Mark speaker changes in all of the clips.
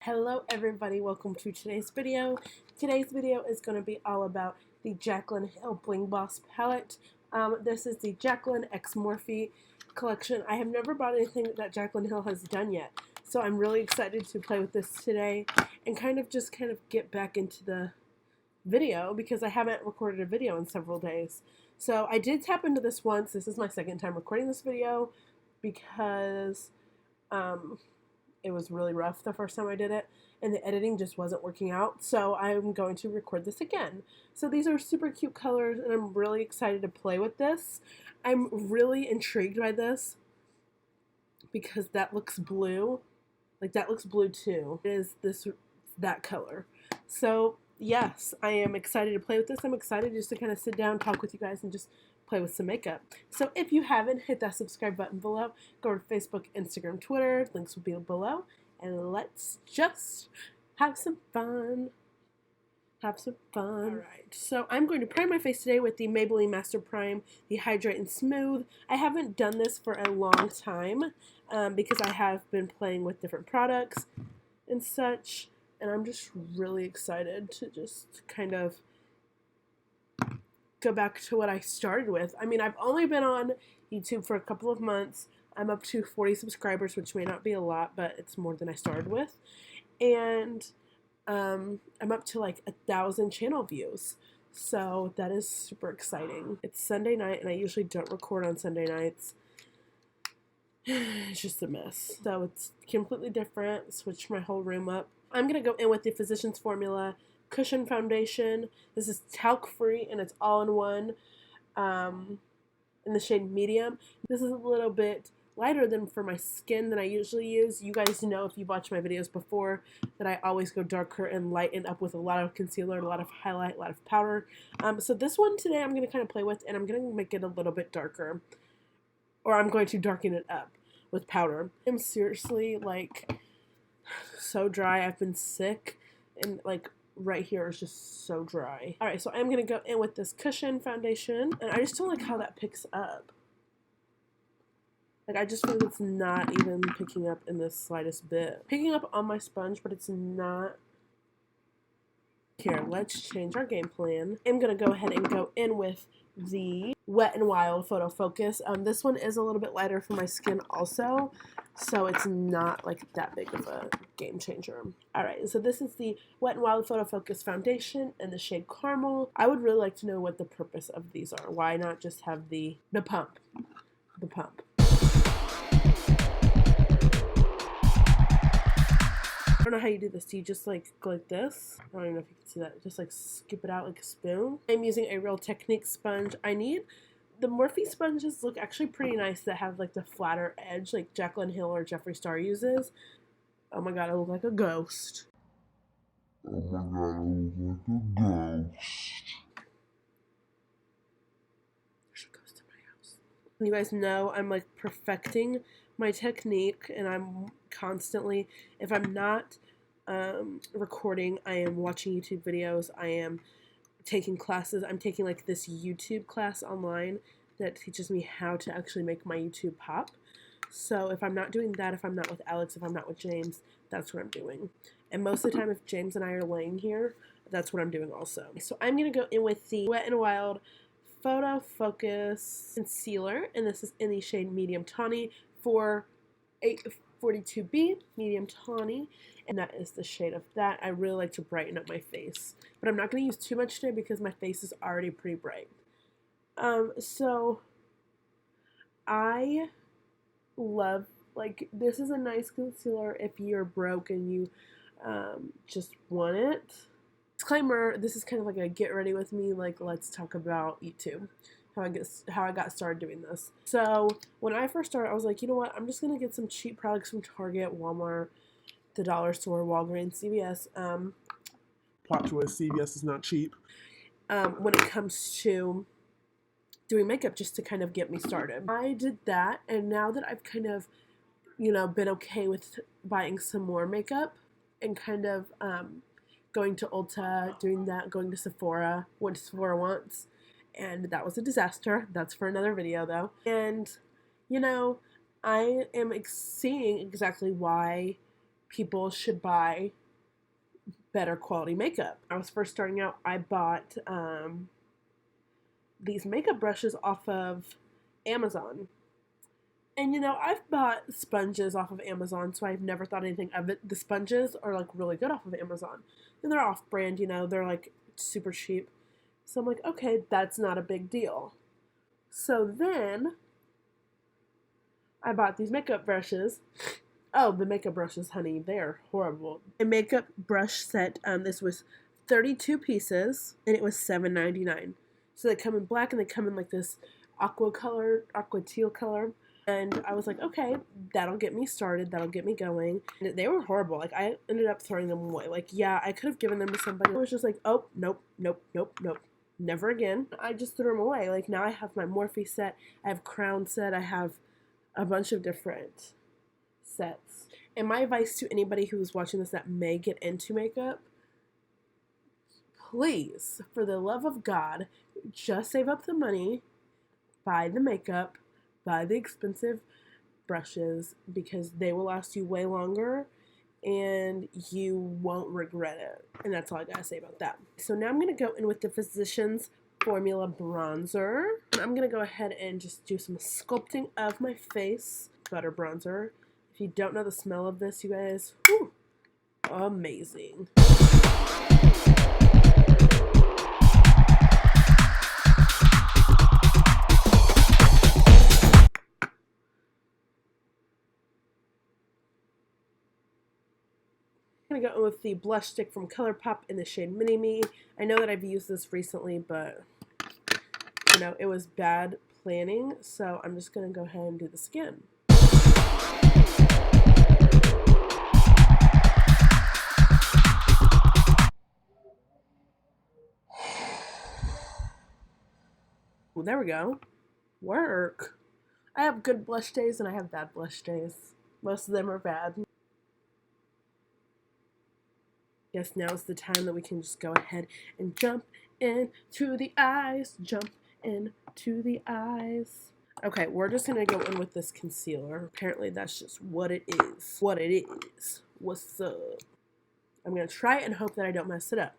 Speaker 1: Hello everybody, welcome to today's video. Today's video is going to be all about the Jaclyn Hill Bling Boss palette. This is the Jaclyn x Morphe collection. I have never bought anything that Jaclyn Hill has done yet, so I'm really excited to play with this today and kind of get back into the video because I haven't recorded a video in several days. So I did tap into this once. This is my second time recording this video because it was really rough the first time I did it, and the editing just wasn't working out, so I'm going to record this again. So these are super cute colors, and I'm really excited to play with this. I'm really intrigued by this because that looks blue. Like, that looks blue too. It is that color. So yes, I am excited to play with this. I'm excited just to kind of sit down, talk with you guys, and just play with some makeup. So if you haven't, hit that subscribe button below. Go to Facebook, Instagram, Twitter. Links will be below. And let's just have some fun. Alright, so I'm going to prime my face today with the Maybelline Master Prime, the Hydrate and Smooth. I haven't done this for a long time because I have been playing with different products and such. And I'm just really excited to just kind of go back to what I started with. I mean, I've only been on YouTube for a couple of months. I'm up to 40 subscribers, which may not be a lot, but it's more than I started with. And I'm up to like 1,000 channel views. So that is super exciting. It's Sunday night, and I usually don't record on Sunday nights. It's just a mess. So it's completely different. Switched my whole room up. I'm going to go in with the Physicians Formula Cushion Foundation. This is talc free and it's all in one in the shade medium. This is a little bit lighter than for my skin than I usually use. You guys know, if you've watched my videos before, that I always go darker and lighten up with a lot of concealer, a lot of highlight, a lot of powder. So this one today I'm going to kind of play with, and I'm going to make it a little bit darker, or I'm going to darken it up with powder. I'm seriously like so dry. I've been sick, and like right here is just so dry. Alright, so I'm going to go in with this Cushion Foundation, and I just don't like how that picks up. Like, I just feel like it's not even picking up in the slightest bit. Picking up on my sponge, but it's not. Here, let's change our game plan. I'm going to go ahead and go in with the Wet n Wild Photo Focus. This one is a little bit lighter for my skin also, so it's not like that big of a game changer. Alright, so this is the Wet n Wild Photo Focus Foundation in the shade Caramel. I would really like to know what the purpose of these are. Why not just have the pump? The pump. I don't know how you do this. Do you just like go like this? I don't even know if you can see that. Just like scoop it out like a spoon. I'm using a Real Technique sponge. The Morphe sponges look actually pretty nice that have like the flatter edge like Jaclyn Hill or Jeffreestar uses. Oh my god, I look like a ghost. Oh my god, I look like a ghost. There's a ghost in my house. You guys know I'm like perfecting my technique, and I'm constantly, if I'm not recording, I am watching YouTube videos, I am taking classes. I'm taking like this YouTube class online that teaches me how to actually make my YouTube pop. So if I'm not doing that, if I'm not with Alex, if I'm not with James, that's what I'm doing. And most of the time, if James and I are laying here, that's what I'm doing also. So I'm going to go in with the Wet n Wild Photo Focus Concealer, and this is in the shade Medium Tawny for 842B, Medium Tawny, and that is the shade of that. I really like to brighten up my face, but I'm not going to use too much today because my face is already pretty bright. So I love, like, this is a nice concealer if you're broke and you just want it. Disclaimer, this is kind of like a get ready with me, like, let's talk about YouTube. How I got started doing this. So when I first started, I was like, you know what? I'm just gonna get some cheap products from Target, Walmart, the dollar store, Walgreens, CVS. Plot twist: CVS is not cheap. When it comes to doing makeup, just to kind of get me started. I did that, and now that I've kind of, been okay with buying some more makeup and kind of going to Ulta, doing that, going to Sephora. Went to Sephora once, and that was a disaster. That's for another video though. And I am seeing exactly why people should buy better quality makeup. I was first starting out, I bought these makeup brushes off of Amazon. And you know, I've bought sponges off of Amazon, so I've never thought anything of it. The sponges are like really good off of Amazon. And they're off brand, you know, they're like super cheap. So I'm like, okay, that's not a big deal. So then I bought these makeup brushes. Oh, the makeup brushes, honey, they're horrible. A makeup brush set, this was 32 pieces, and it was $7.99. So they come in black, and they come in like this aqua teal color. And I was like, okay, that'll get me started. That'll get me going. And they were horrible. Like, I ended up throwing them away. Like, yeah, I could have given them to somebody. I was just like, oh, nope, nope, nope, nope. Never again. I just threw them away. Like, now I have my Morphe set. I have Crown set. I have a bunch of different sets. And my advice to anybody who's watching this that may get into makeup, please, for the love of God, just save up the money, buy the makeup, buy the expensive brushes, because they will last you way longer and you won't regret it. And that's all I gotta say about that. So now I'm gonna go in with the Physicians Formula bronzer. And I'm gonna go ahead and just do some sculpting of my face. Butter bronzer. If you don't know the smell of this, you guys, whew, amazing. I'm going to go with the blush stick from ColourPop in the shade Mini Me. I know that I've used this recently, but, you know, it was bad planning, so I'm just going to go ahead and do the skin. Well, there we go. Work. I have good blush days and I have bad blush days. Most of them are bad. Yes, now's the time that we can just go ahead and jump into the eyes. Jump into the eyes. Okay, we're just going to go in with this concealer. Apparently that's just what it is. What it is. What's up? I'm going to try it and hope that I don't mess it up.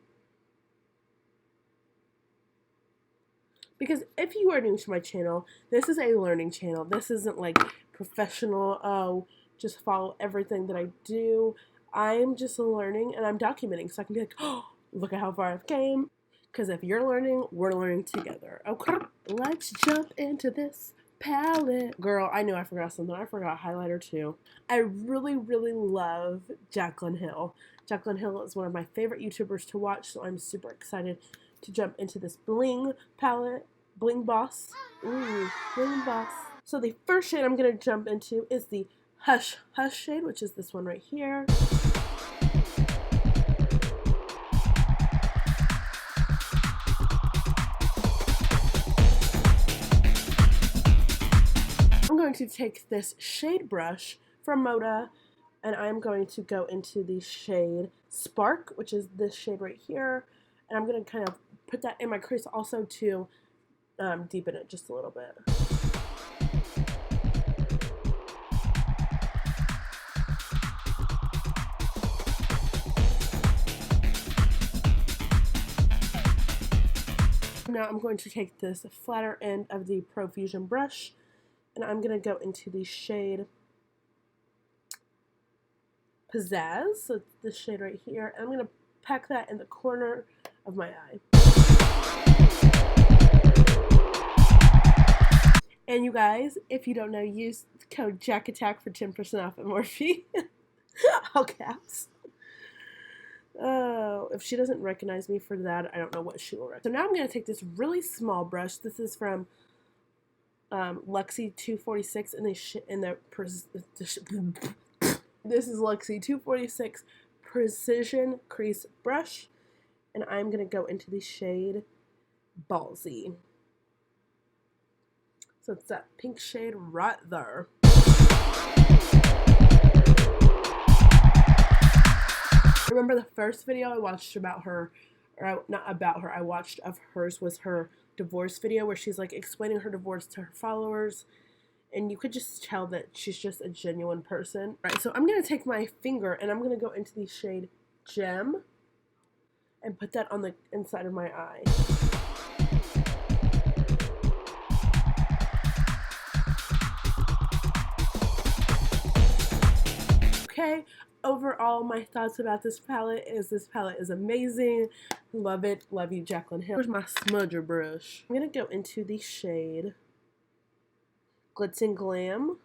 Speaker 1: Because if you are new to my channel, this is a learning channel. This isn't like professional, oh, just follow everything that I do. I'm just learning and I'm documenting so I can be like, oh, look at how far I've came. Because if you're learning, we're learning together. Okay, let's jump into this palette. Girl, I knew I forgot something. I forgot highlighter too. I really, really love Jaclyn Hill. Jaclyn Hill is one of my favorite YouTubers to watch, so I'm super excited to jump into this Bling palette. Bling Boss. Ooh, Bling Boss. So the first shade I'm going to jump into is the Hush Hush shade, which is this one right here. I'm going to take this shade brush from Moda, and I'm going to go into the shade Spark, which is this shade right here, and I'm going to kind of put that in my crease also to deepen it just a little bit. Now I'm going to take this flatter end of the Profusion brush, and I'm going to go into the shade Pizzazz, so it's this shade right here, and I'm going to pack that in the corner of my eye. And you guys, if you don't know, use code JACKATTACK for 10% off at Morphe. All caps. Oh, if she doesn't recognize me for that, I don't know what she will recognize. So now I'm going to take this really small brush. This is from Luxie 246 this is Luxie 246 Precision Crease Brush, and I'm going to go into the shade Ballsy. So it's that pink shade right there. Remember the first video I watched about her, or not about her, I watched of hers was her divorce video where she's like explaining her divorce to her followers, and you could just tell that she's just a genuine person. Right, so I'm going to take my finger and I'm going to go into the shade Gem and put that on the inside of my eye. Okay, overall, my thoughts about this palette is amazing. Love it. Love you, Jaclyn Hill. Here's my smudger brush. I'm going to go into the shade Glitz and Glam.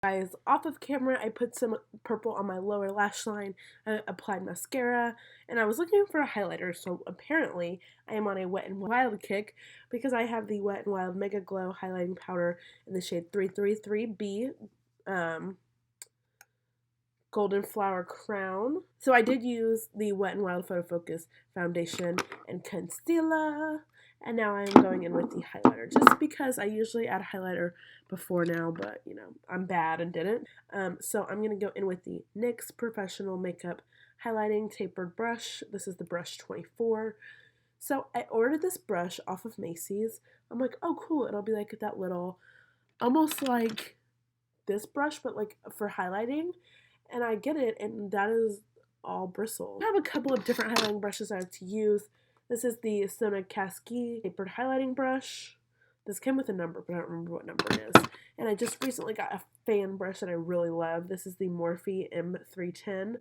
Speaker 1: Guys, off of camera, I put some purple on my lower lash line, I applied mascara, and I was looking for a highlighter, so apparently I am on a Wet n Wild kick because I have the Wet n Wild Mega Glow highlighting powder in the shade 333B, Golden Flower Crown. So I did use the Wet n Wild Photo Focus foundation and concealer, and now I'm going in with the highlighter, just because I usually add highlighter before now, but you know, I'm bad and didn't. So I'm going to go in with the NYX Professional Makeup Highlighting Tapered Brush. This is the brush 24. So I ordered this brush off of Macy's. I'm like, oh cool, it'll be like that little, almost like this brush, but like for highlighting. And I get it, and that is all bristle. I have a couple of different highlighting brushes I like to use. This is the Sona Cascade Tapered Highlighting Brush. This came with a number, but I don't remember what number it is. And I just recently got a fan brush that I really love. This is the Morphe M310.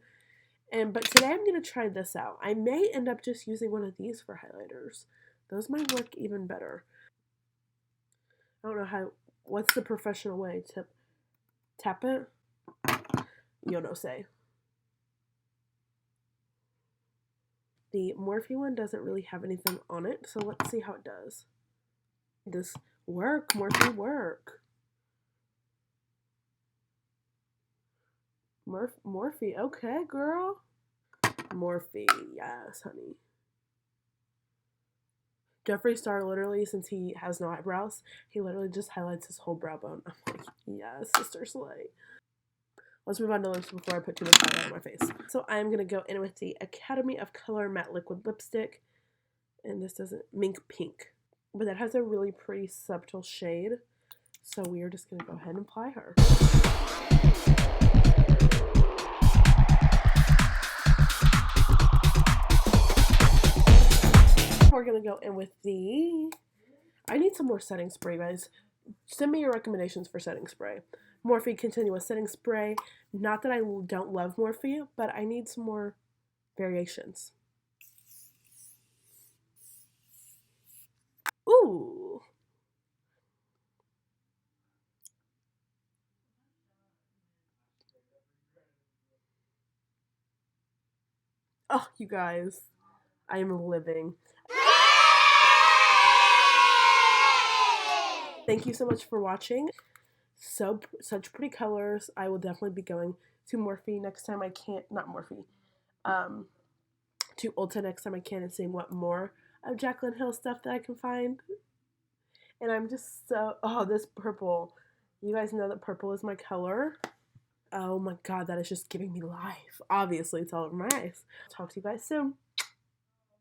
Speaker 1: But today I'm going to try this out. I may end up just using one of these for highlighters. Those might work even better. I don't know what's the professional way to tap it? Yo no say. The Morphe one doesn't really have anything on it, so let's see how it does. This work, Morphe work. Morphe, okay, girl. Morphe, yes, honey. Jeffree Star, literally, since he has no eyebrows, he literally just highlights his whole brow bone. I'm like, yes, sister slay. Let's move on to lips before I put too much highlight on my face. So I'm going to go in with the Academy of Color Matte Liquid Lipstick. And this doesn't, Mink Pink. But that has a really pretty subtle shade. So we are just going to go ahead and apply her. We're going to go in with I need some more setting spray, guys. Send me your recommendations for setting spray. Morphe Continuous Setting Spray. Not that I don't love Morphe, but I need some more variations. Ooh. Oh, you guys. I am living. Thank you so much for watching. Such pretty colors. I will definitely be going to Morphe next time I can. Not Morphe. To Ulta next time I can and seeing what more of Jaclyn Hill stuff that I can find. And I'm just so, oh, this purple. You guys know that purple is my color. Oh my god, that is just giving me life. Obviously, it's all over my eyes. Talk to you guys soon.